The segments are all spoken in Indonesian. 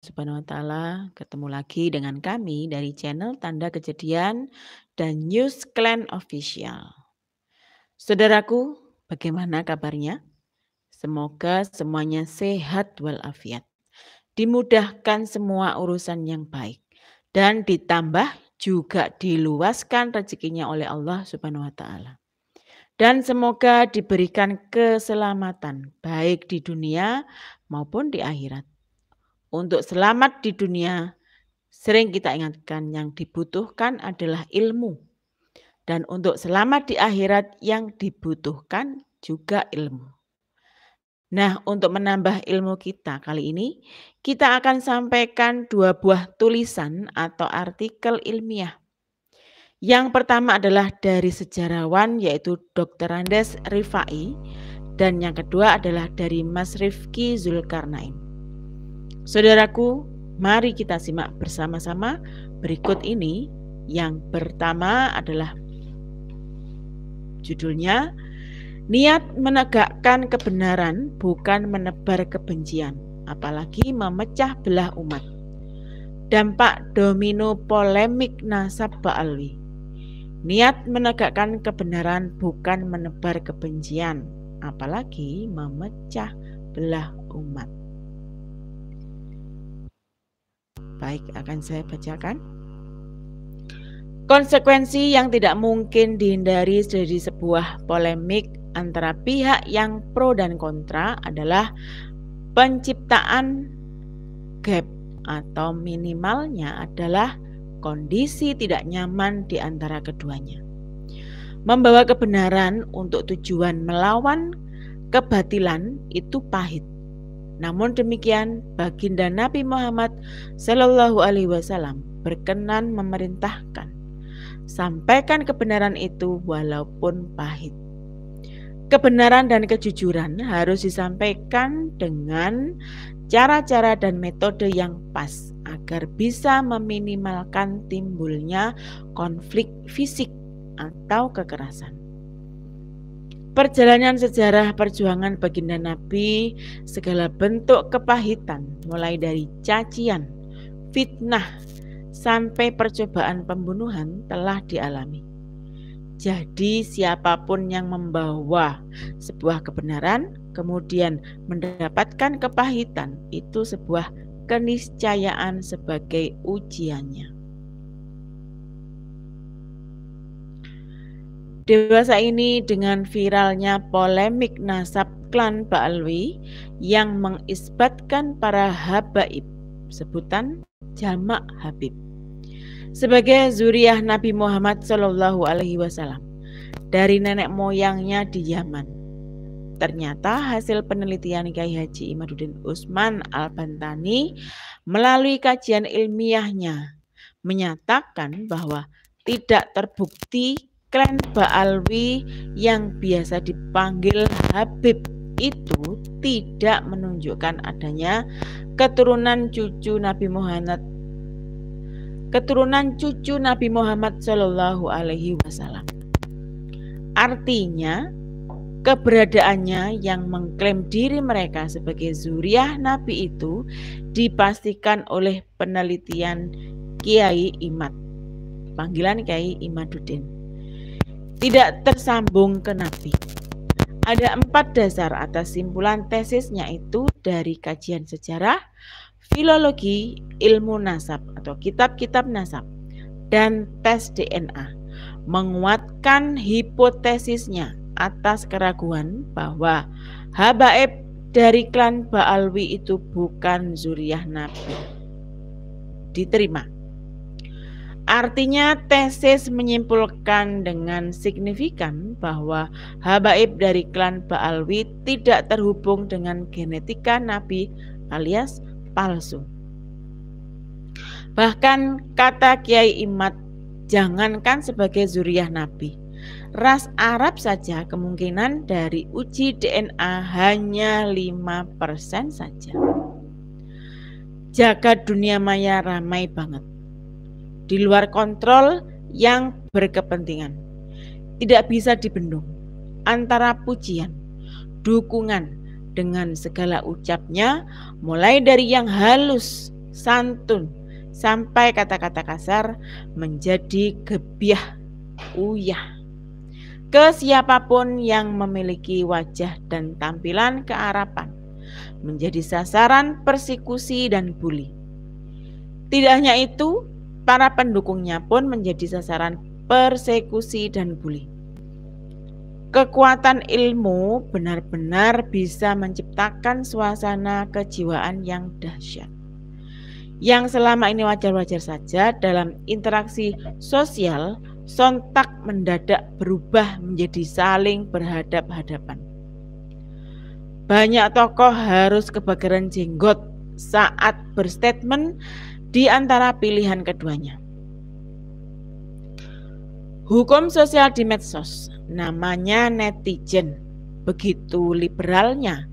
Subhanahu wa taala, ketemu lagi dengan kami dari channel Tanda Kejadian dan News Clan Official. Saudaraku, bagaimana kabarnya? Semoga semuanya sehat walafiat. Dimudahkan semua urusan yang baik dan ditambah juga diluaskan rezekinya oleh Allah Subhanahu wa taala. Dan semoga diberikan keselamatan baik di dunia maupun di akhirat. Untuk selamat di dunia, sering kita ingatkan yang dibutuhkan adalah ilmu. Dan untuk selamat di akhirat yang dibutuhkan juga ilmu. Nah, untuk menambah ilmu kita kali ini, kita akan sampaikan 2 buah tulisan atau artikel ilmiah. Yang pertama adalah dari sejarawan yaitu Dr. Andes Rifai dan yang kedua adalah dari Mas Rifki Zulkarnain. Saudaraku, mari kita simak bersama-sama berikut ini. Yang pertama adalah judulnya, niat menegakkan kebenaran bukan menebar kebencian, apalagi memecah belah umat. Dampak domino polemik nasab Ba'alwi. Niat menegakkan kebenaran bukan menebar kebencian, apalagi memecah belah umat. Baik, akan saya bacakan. Konsekuensi yang tidak mungkin dihindari dari sebuah polemik antara pihak yang pro dan kontra adalah penciptaan gap atau minimalnya adalah kondisi tidak nyaman di antara keduanya. Membawa kebenaran untuk tujuan melawan kebatilan itu pahit. Namun demikian, baginda Nabi Muhammad Shallallahu Alaihi Wasallam berkenan memerintahkan, sampaikan kebenaran itu walaupun pahit. Kebenaran dan kejujuran harus disampaikan dengan cara-cara dan metode yang pas agar bisa meminimalkan timbulnya konflik fisik atau kekerasan. Perjalanan sejarah perjuangan baginda Nabi, segala bentuk kepahitan mulai dari cacian, fitnah, sampai percobaan pembunuhan telah dialami. Jadi siapapun yang membawa sebuah kebenaran kemudian mendapatkan kepahitan, itu sebuah keniscayaan sebagai ujiannya. Dewasa ini dengan viralnya polemik nasab klan Ba'alwi yang mengisbatkan para habaib, sebutan jamak habib, sebagai zuriyah Nabi Muhammad Shallallahu Alaihi Wasallam dari nenek moyangnya di Yaman. Ternyata hasil penelitian Kiai Haji Imaduddin Utsman Al-Bantani melalui kajian ilmiahnya menyatakan bahwa tidak terbukti klan Ba'alwi yang biasa dipanggil Habib itu tidak menunjukkan adanya keturunan cucu Nabi Muhammad Shallallahu Alaihi Wasallam. Artinya, keberadaannya yang mengklaim diri mereka sebagai zuriyah Nabi itu dipastikan oleh penelitian Kiai Imad, panggilan Kiai Imaduddin, tidak tersambung ke Nabi. Ada 4 dasar atas simpulan tesisnya itu dari kajian sejarah, filologi, ilmu nasab atau kitab-kitab nasab, dan tes DNA, menguatkan hipotesisnya atas keraguan bahwa habaib dari klan Ba'alwi itu bukan zuriyah Nabi. Diterima. Artinya tesis menyimpulkan dengan signifikan bahwa habaib dari klan Ba'alwi tidak terhubung dengan genetika Nabi alias palsu. Bahkan kata Kiai Imad, jangankan sebagai zuriyah Nabi, ras Arab saja kemungkinan dari uji DNA hanya 5% saja. Jagat dunia maya ramai banget, di luar kontrol yang berkepentingan. Tidak bisa dibendung antara pujian, dukungan dengan segala ucapnya, mulai dari yang halus santun, sampai kata-kata kasar menjadi gebyah uyah ke siapapun yang memiliki wajah dan tampilan kearapan, menjadi sasaran persekusi dan bully. Tidak hanya itu, para pendukungnya pun menjadi sasaran persekusi dan bully. Kekuatan ilmu benar-benar bisa menciptakan suasana kejiwaan yang dahsyat, yang selama ini wajar-wajar saja dalam interaksi sosial, sontak mendadak berubah menjadi saling berhadap-hadapan. Banyak tokoh harus kebakaran jenggot saat berstatement di antara pilihan keduanya. Hukum sosial di medsos, namanya netizen, begitu liberalnya,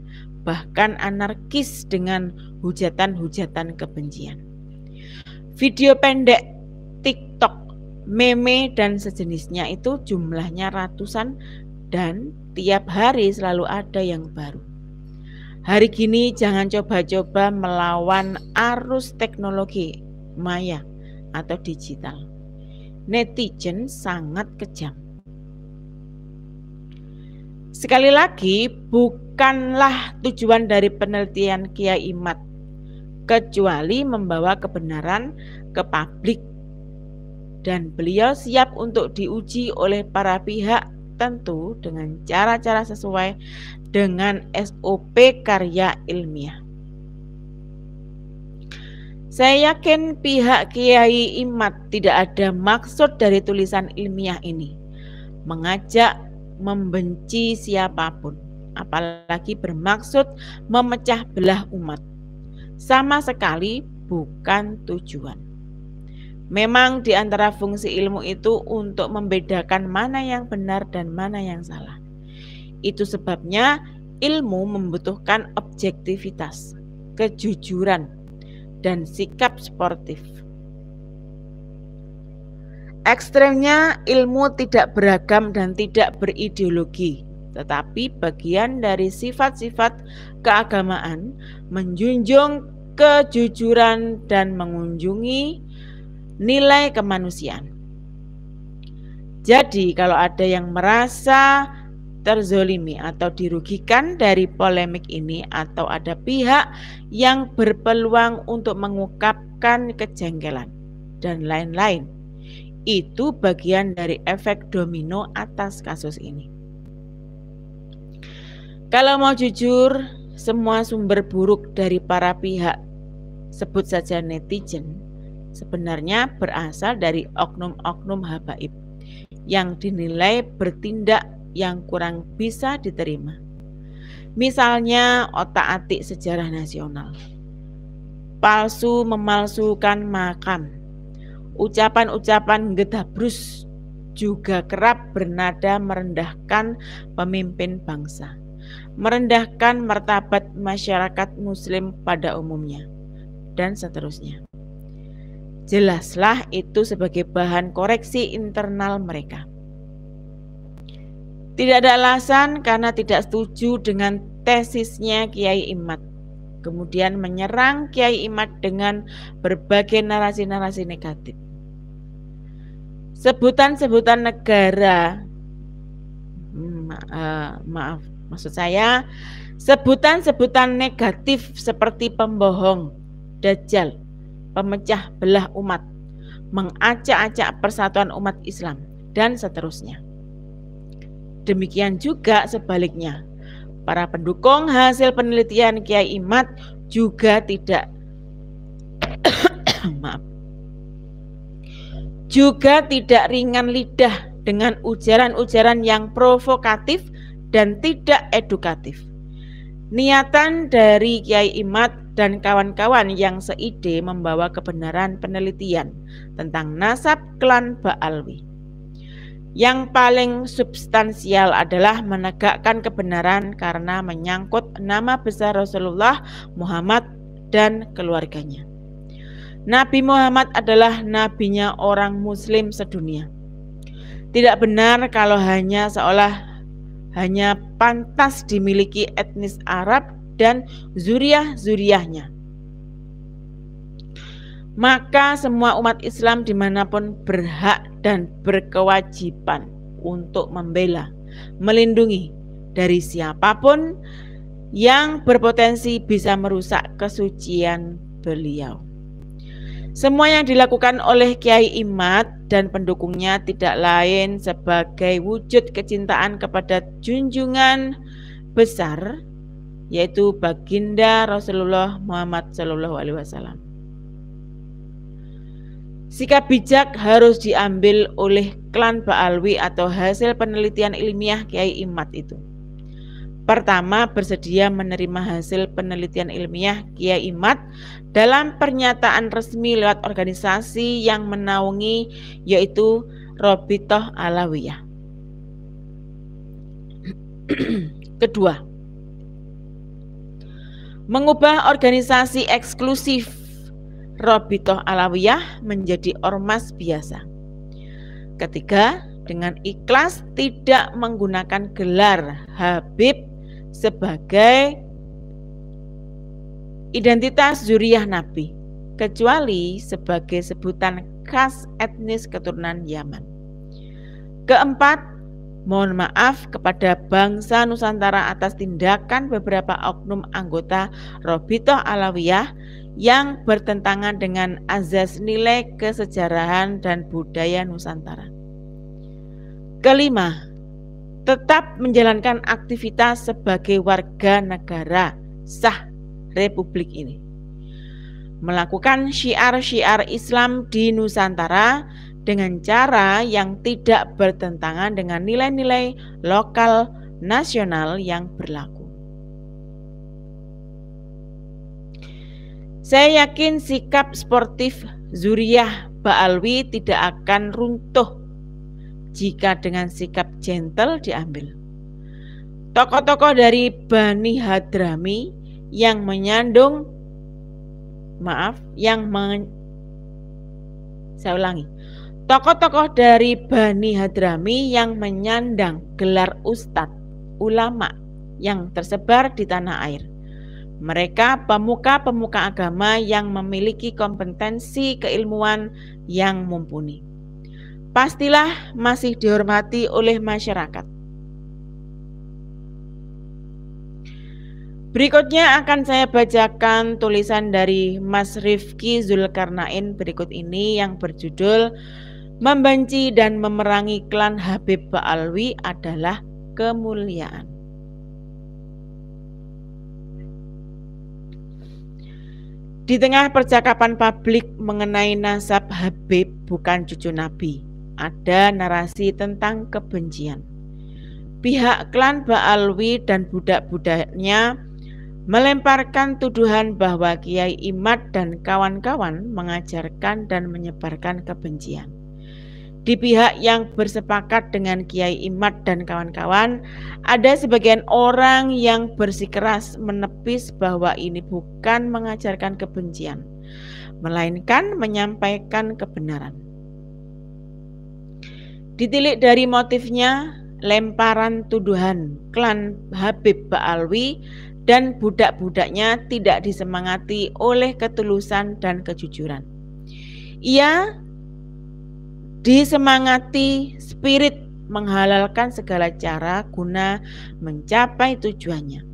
bahkan anarkis dengan hujatan-hujatan kebencian. Video pendek, TikTok, meme, dan sejenisnya itu jumlahnya ratusan dan tiap hari selalu ada yang baru. Hari gini jangan coba-coba melawan arus teknologi maya atau digital. Netizen sangat kejam. Sekali lagi, bukanlah tujuan dari penelitian Kiai Imad kecuali membawa kebenaran ke publik, dan beliau siap untuk diuji oleh para pihak, tentu dengan cara-cara sesuai dengan SOP karya ilmiah. Saya yakin pihak Kiai Imad tidak ada maksud dari tulisan ilmiah ini mengajak membenci siapapun, apalagi bermaksud memecah belah umat. Sama sekali bukan tujuan. Memang di antara fungsi ilmu itu untuk membedakan mana yang benar dan mana yang salah. Itu sebabnya ilmu membutuhkan objektivitas, kejujuran, dan sikap sportif. Ekstremnya, ilmu tidak beragam dan tidak berideologi, tetapi bagian dari sifat-sifat keagamaan, menjunjung kejujuran dan mengunjungi nilai kemanusiaan. Jadi kalau ada yang merasa terzolimi atau dirugikan dari polemik ini, atau ada pihak yang berpeluang untuk mengungkapkan kejengkelan dan lain-lain, itu bagian dari efek domino atas kasus ini. Kalau mau jujur, semua sumber buruk dari para pihak, sebut saja netizen, sebenarnya berasal dari oknum-oknum habaib yang dinilai bertindak yang kurang bisa diterima. Misalnya otak-atik sejarah nasional, palsu memalsukan makam, ucapan-ucapan gedabrus juga kerap bernada merendahkan pemimpin bangsa, merendahkan martabat masyarakat muslim pada umumnya, dan seterusnya. Jelaslah itu sebagai bahan koreksi internal mereka. Tidak ada alasan karena tidak setuju dengan tesisnya Kiai Imad, kemudian menyerang Kiai Imad dengan berbagai narasi-narasi negatif. Sebutan-sebutan negara, maksud saya sebutan-sebutan negatif seperti pembohong, dajjal, pemecah belah umat, mengacak-acak persatuan umat Islam, dan seterusnya. Demikian juga sebaliknya, para pendukung hasil penelitian Kiai Imad juga tidak ringan lidah dengan ujaran-ujaran yang provokatif dan tidak edukatif. Niatan dari Kiai Imad dan kawan-kawan yang seide membawa kebenaran penelitian tentang nasab klan Ba'alwi. Yang paling substansial adalah menegakkan kebenaran karena menyangkut nama besar Rasulullah Muhammad dan keluarganya. Nabi Muhammad adalah nabinya orang muslim sedunia. Tidak benar kalau hanya pantas dimiliki etnis Arab dan zuriah-zuriahnya. Maka semua umat Islam dimanapun berhak dan berkewajiban untuk membela, melindungi dari siapapun yang berpotensi bisa merusak kesucian beliau. Semua yang dilakukan oleh Kiai Imad dan pendukungnya tidak lain sebagai wujud kecintaan kepada junjungan besar, yaitu baginda Rasulullah Muhammad SAW. Sikap bijak harus diambil oleh klan Ba'alwi atau hasil penelitian ilmiah Kiai Imad itu. Pertama, bersedia menerima hasil penelitian ilmiah Kiai Imad dalam pernyataan resmi lewat organisasi yang menaungi, yaitu Robitoh Alawiyah. Kedua, mengubah organisasi eksklusif Robitoh Alawiyah menjadi ormas biasa. Ketiga, dengan ikhlas tidak menggunakan gelar Habib sebagai identitas zuriyah Nabi, kecuali sebagai sebutan khas etnis keturunan Yaman. Keempat, mohon maaf kepada bangsa Nusantara atas tindakan beberapa oknum anggota Robitoh Alawiyah yang bertentangan dengan azas nilai kesejarahan dan budaya Nusantara. Kelima, tetap menjalankan aktivitas sebagai warga negara sah Republik ini. Melakukan syiar-syiar Islam di Nusantara dengan cara yang tidak bertentangan dengan nilai-nilai lokal nasional yang berlaku. Saya yakin sikap sportif zuriyah Ba'alwi tidak akan runtuh jika dengan sikap gentle diambil. Tokoh-tokoh dari Bani Hadrami yang menyandung tokoh-tokoh dari Bani Hadrami yang menyandang gelar ustadz, ulama yang tersebar di tanah air. Mereka pemuka-pemuka agama yang memiliki kompetensi keilmuan yang mumpuni. Pastilah masih dihormati oleh masyarakat. Berikutnya akan saya bacakan tulisan dari Mas Rifki Zulkarnain berikut ini yang berjudul "Membenci dan Memerangi Klan Habib Ba'alwi adalah Kemuliaan". Di tengah percakapan publik mengenai nasab Habib bukan cucu Nabi, ada narasi tentang kebencian. Pihak klan Ba'alwi dan budak-budaknya melemparkan tuduhan bahwa Kiai Imad dan kawan-kawan mengajarkan dan menyebarkan kebencian. Di pihak yang bersepakat dengan Kiai Imad dan kawan-kawan, ada sebagian orang yang bersikeras menepis bahwa ini bukan mengajarkan kebencian, melainkan menyampaikan kebenaran. Ditilik dari motifnya, lemparan tuduhan klan Habib Ba'alwi dan budak-budaknya tidak disemangati oleh ketulusan dan kejujuran. Ia disemangati spirit menghalalkan segala cara guna mencapai tujuannya.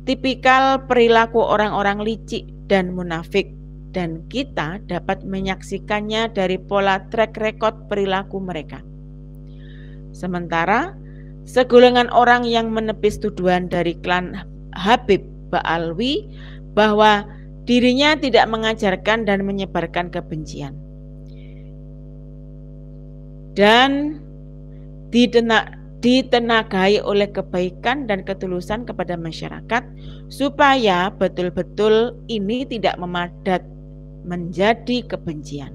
Tipikal perilaku orang-orang licik dan munafik, dan kita dapat menyaksikannya dari pola track record perilaku mereka. Sementara segolongan orang yang menepis tuduhan dari klan Habib Ba'alwi bahwa dirinya tidak mengajarkan dan menyebarkan kebencian dan ditenagai oleh kebaikan dan ketulusan kepada masyarakat, supaya betul-betul ini tidak memadat menjadi kebencian.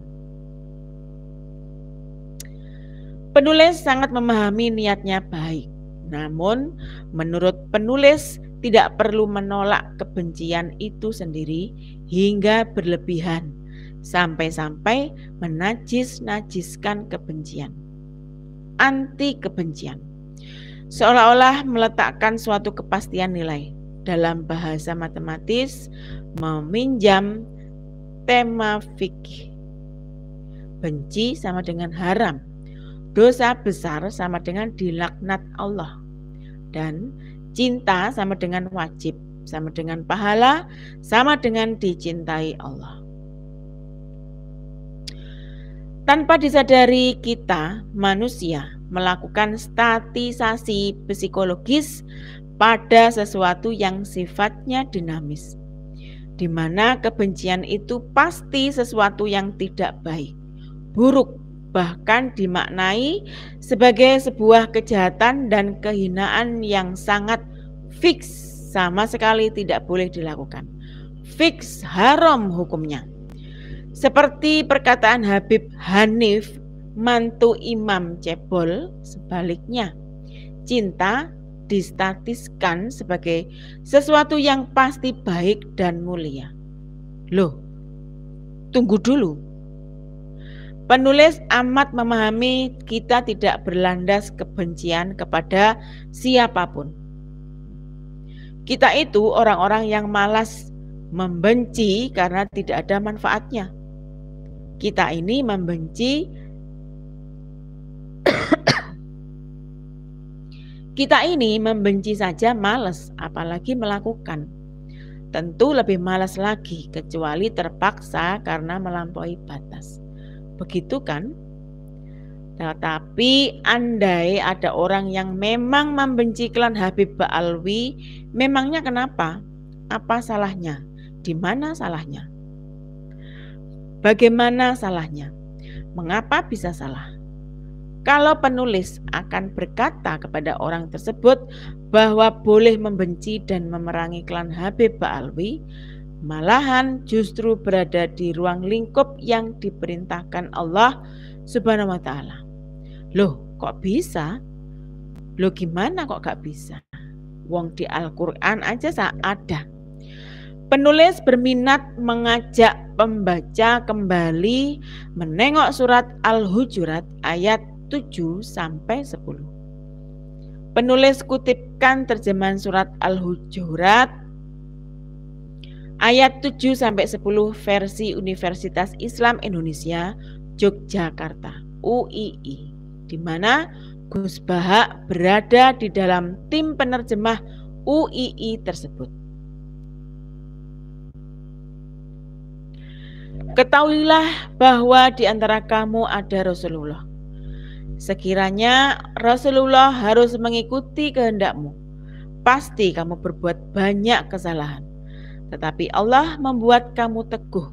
Penulis sangat memahami niatnya baik, namun menurut penulis tidak perlu menolak kebencian itu sendiri hingga berlebihan, sampai-sampai menajis-najiskan kebencian. Anti kebencian seolah-olah meletakkan suatu kepastian nilai. Dalam bahasa matematis, meminjam tema fikih. Benci sama dengan haram. Dosa besar sama dengan dilaknat Allah. Dan cinta sama dengan wajib, sama dengan pahala, sama dengan dicintai Allah. Tanpa disadari kita, manusia, melakukan statisasi psikologis pada sesuatu yang sifatnya dinamis, di mana kebencian itu pasti sesuatu yang tidak baik, buruk, bahkan dimaknai sebagai sebuah kejahatan dan kehinaan yang sangat fix, sama sekali tidak boleh dilakukan. Fix, haram hukumnya. Seperti perkataan Habib Hanif, mantu Imam Cebol, sebaliknya. Cinta distatiskan sebagai sesuatu yang pasti baik dan mulia. Loh, tunggu dulu. Penulis amat memahami kita tidak berlandas kebencian kepada siapapun. Kita itu orang-orang yang malas membenci karena tidak ada manfaatnya. Kita ini membenci saja malas, apalagi melakukan. Tentu lebih malas lagi, kecuali terpaksa karena melampaui batas. Begitu kan? Tetapi andai ada orang yang memang membenci klan Habib Ba'alwi, memangnya kenapa? Apa salahnya? Di mana salahnya? Bagaimana salahnya? Mengapa bisa salah? Kalau penulis akan berkata kepada orang tersebut bahwa boleh membenci dan memerangi klan Habib Ba'alwi, malahan justru berada di ruang lingkup yang diperintahkan Allah Subhanahu wa ta'ala. Loh, kok bisa? Loh, gimana kok gak bisa? Wong di Al-Quran aja ada. Penulis berminat mengajak pembaca kembali menengok surat Al-Hujurat ayat 7-10. Penulis kutipkan terjemahan surat Al-Hujurat ayat 7-10 versi Universitas Islam Indonesia Yogyakarta UII, di mana Gus Bahak berada di dalam tim penerjemah UII tersebut. Ketahuilah bahwa di antara kamu ada Rasulullah. Sekiranya Rasulullah harus mengikuti kehendakmu, pasti kamu berbuat banyak kesalahan. Tetapi Allah membuat kamu teguh,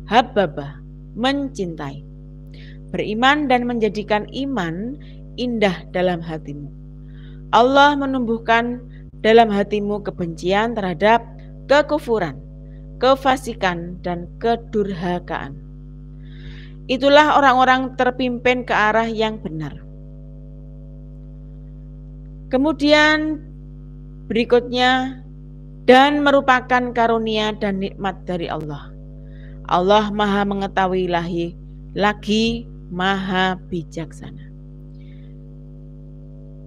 hababah, mencintai, beriman dan menjadikan iman indah dalam hatimu. Allah menumbuhkan dalam hatimu kebencian terhadap kekufuran, kefasikan, dan kedurhakaan. Itulah orang-orang terpimpin ke arah yang benar. Kemudian berikutnya, dan merupakan karunia dan nikmat dari Allah. Allah Maha mengetahui lagi Maha bijaksana.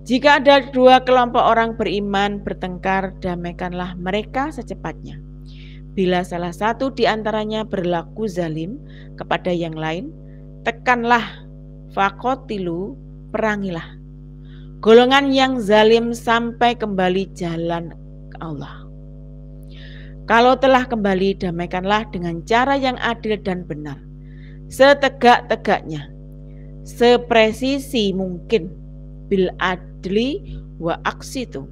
Jika ada dua kelompok orang beriman bertengkar, damaikanlah mereka secepatnya. Bila salah satu di antaranya berlaku zalim kepada yang lain, tekanlah, faqatilu, perangilah golongan yang zalim sampai kembali jalan Allah. Kalau telah kembali, damaikanlah dengan cara yang adil dan benar, setegak-tegaknya, sepresisi mungkin, bil adli wa aqsitu.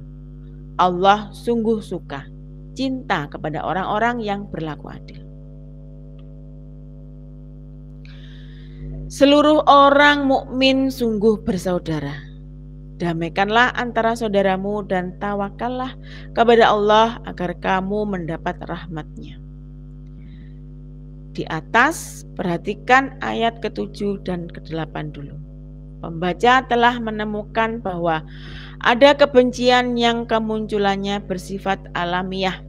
Allah sungguh suka, cinta kepada orang-orang yang berlaku adil. Seluruh orang mukmin sungguh bersaudara. Damaikanlah antara saudaramu dan tawakallah kepada Allah agar kamu mendapat rahmat-Nya. Di atas perhatikan ayat ke-7 dan ke-8 dulu. Pembaca telah menemukan bahwa ada kebencian yang kemunculannya bersifat alamiah,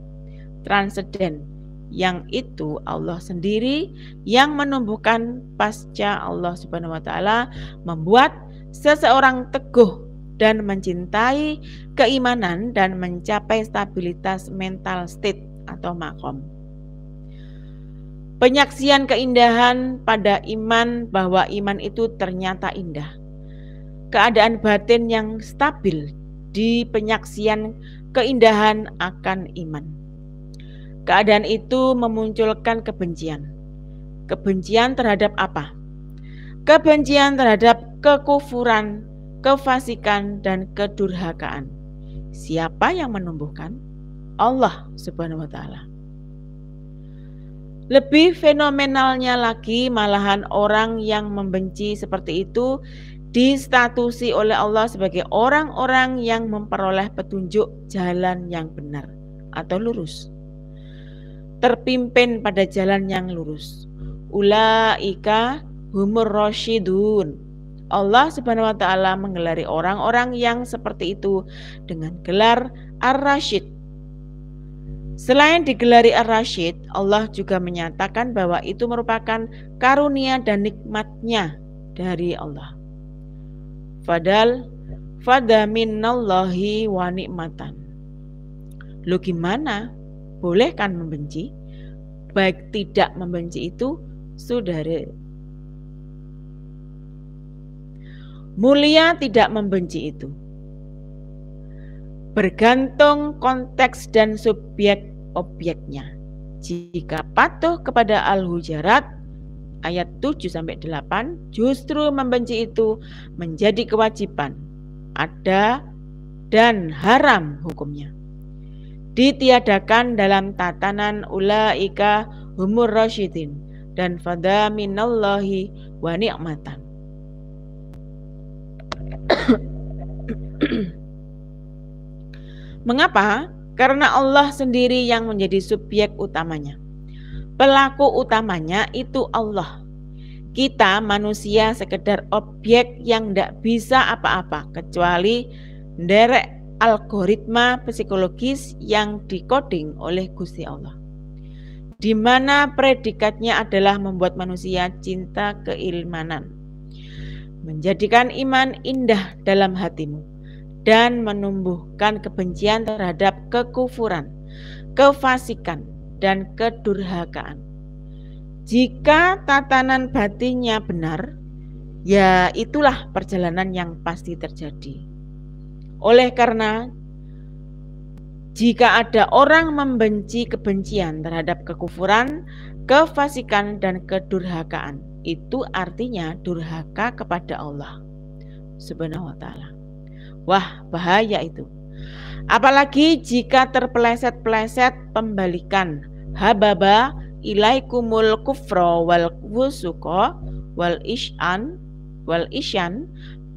transenden, yang itu Allah sendiri yang menumbuhkan pasca Allah Subhanahu wa ta'ala membuat seseorang teguh dan mencintai keimanan dan mencapai stabilitas mental state atau makom. Penyaksian keindahan pada iman bahwa iman itu ternyata indah. Keadaan batin yang stabil di penyaksian keindahan akan iman. Keadaan itu memunculkan kebencian. Kebencian terhadap apa? Kebencian terhadap kekufuran, kefasikan, dan kedurhakaan. Siapa yang menumbuhkan? Allah Subhanahu wa Ta'ala. Lebih fenomenalnya lagi, malahan orang yang membenci seperti itu distatusi oleh Allah sebagai orang-orang yang memperoleh petunjuk jalan yang benar atau lurus, terpimpin pada jalan yang lurus. Ulaika humur rasyidun. Allah Subhanahu wa Ta'ala menggelari orang-orang yang seperti itu dengan gelar Ar-Rasyid. Selain digelari Ar-Rasyid, Allah juga menyatakan bahwa itu merupakan karunia dan nikmatnya dari Allah. Fadaminallahi wa nikmatan. Lu gimana? Boleh kan membenci? Baik tidak membenci itu, saudara. Mulia tidak membenci itu. Bergantung konteks dan subjek objeknya. Jika patuh kepada Al-Hujarat ayat 7-8, justru membenci itu menjadi kewajiban, ada dan haram hukumnya. Ditiadakan dalam tatanan ulaika humur rasyidin dan fadaminallahi wa ni'matan. Mengapa? Karena Allah sendiri yang menjadi subjek utamanya. Pelaku utamanya itu Allah. Kita manusia sekedar objek yang tidak bisa apa-apa kecuali nderek algoritma psikologis yang dikoding oleh Gusti Allah, di mana predikatnya adalah membuat manusia cinta keimanan, menjadikan iman indah dalam hatimu, dan menumbuhkan kebencian terhadap kekufuran, kefasikan, dan kedurhakaan. Jika tatanan batinnya benar, ya itulah perjalanan yang pasti terjadi. Oleh karena jika ada orang membenci kebencian terhadap kekufuran, kefasikan, dan kedurhakaan, itu artinya durhaka kepada Allah Subhanahu wa Ta'ala. Wah, bahaya itu. Apalagi jika terpeleset-peleset pembalikan. Hababa ilaikumul kufra wal wusuqa wal isyan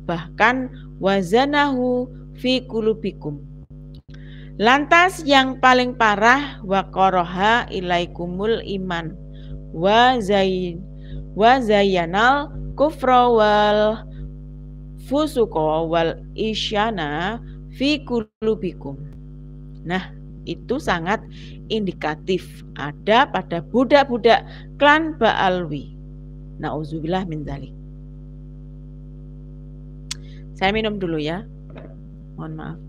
bahkan wazanahu fi qulubikum. Lantas yang paling parah wa qaraha ilaikumul iman wa zayyanal kufra wal fusuqa wal isyana fi qulubikum. Nah, itu sangat indikatif ada pada budak-budak klan Ba'alwi. Nauzubillah min dzalik. Saya minum dulu ya. Mohon maaf.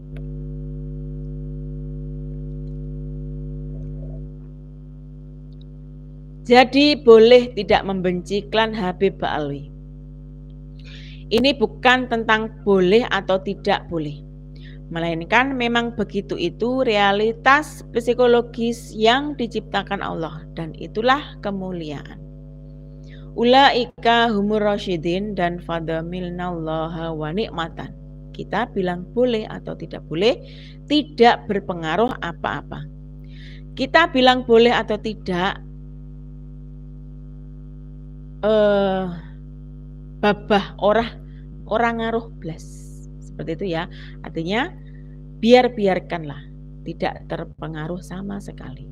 Jadi boleh tidak membenci klan Habib Ba'alwi. Ini bukan tentang boleh atau tidak boleh, melainkan memang begitu itu realitas psikologis yang diciptakan Allah, dan itulah kemuliaan. Ulaika humur rasyidin dan fadamilnallaha wa ni'matan. Kita bilang boleh atau tidak boleh tidak berpengaruh apa-apa. Kita bilang boleh atau tidak babah orang ngaruh blas, seperti itu ya. Artinya biarkanlah, tidak terpengaruh sama sekali.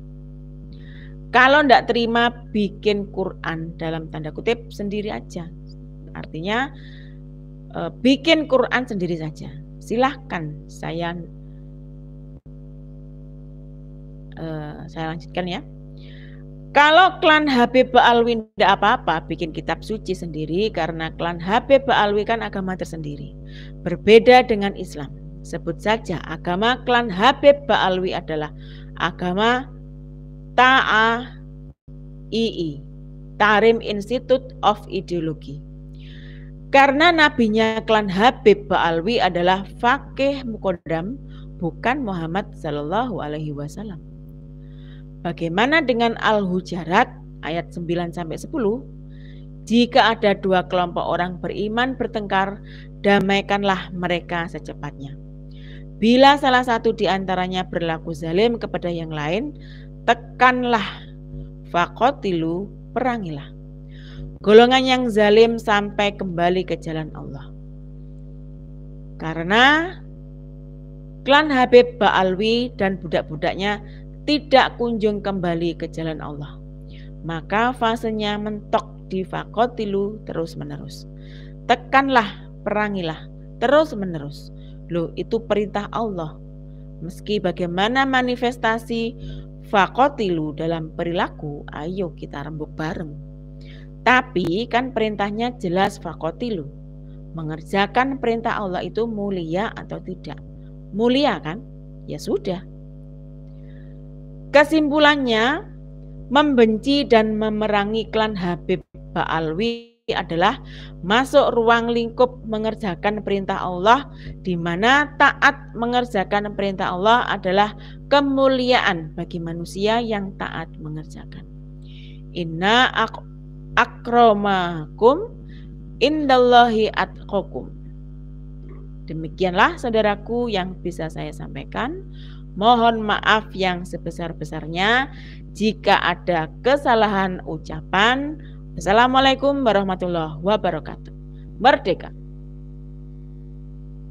Kalau tidak terima, bikin Quran dalam tanda kutip sendiri aja. Artinya bikin Quran sendiri saja. Silahkan saya lanjutkan ya. Kalau klan Habib Ba'alwi tidak apa-apa bikin kitab suci sendiri, karena klan Habib Ba'alwi kan agama tersendiri, berbeda dengan Islam. Sebut saja agama klan Habib Ba'alwi adalah agama Ta'ii, Tarim Institute of Ideology. Karena nabinya klan Habib Ba'alwi adalah Faqih Muqaddam, bukan Muhammad Sallallahu Alaihi Wasallam. Bagaimana dengan Al-Hujarat ayat 9-10? Jika ada dua kelompok orang beriman bertengkar, damaikanlah mereka secepatnya. Bila salah satu di antaranya berlaku zalim kepada yang lain, tekanlah, faqatilu, perangilah golongan yang zalim sampai kembali ke jalan Allah. Karena klan Habib Ba'alwi dan budak-budaknya tidak kunjung kembali ke jalan Allah, maka fasenya mentok di faqatilu terus-menerus. Tekanlah, perangilah terus-menerus. Loh, itu perintah Allah. Meski bagaimana manifestasi faqatilu dalam perilaku, ayo kita rembuk bareng. Tapi kan perintahnya jelas faqatilu. Mengerjakan perintah Allah itu mulia atau tidak? Mulia kan? Ya sudah. Kesimpulannya, membenci dan memerangi klan Habib Ba'alwi adalah masuk ruang lingkup mengerjakan perintah Allah, di mana taat mengerjakan perintah Allah adalah kemuliaan bagi manusia yang taat mengerjakan. Inna akramakum indallahi atqakum. Demikianlah saudaraku yang bisa saya sampaikan. Mohon maaf yang sebesar-besarnya jika ada kesalahan ucapan. Assalamualaikum warahmatullahi wabarakatuh. Merdeka!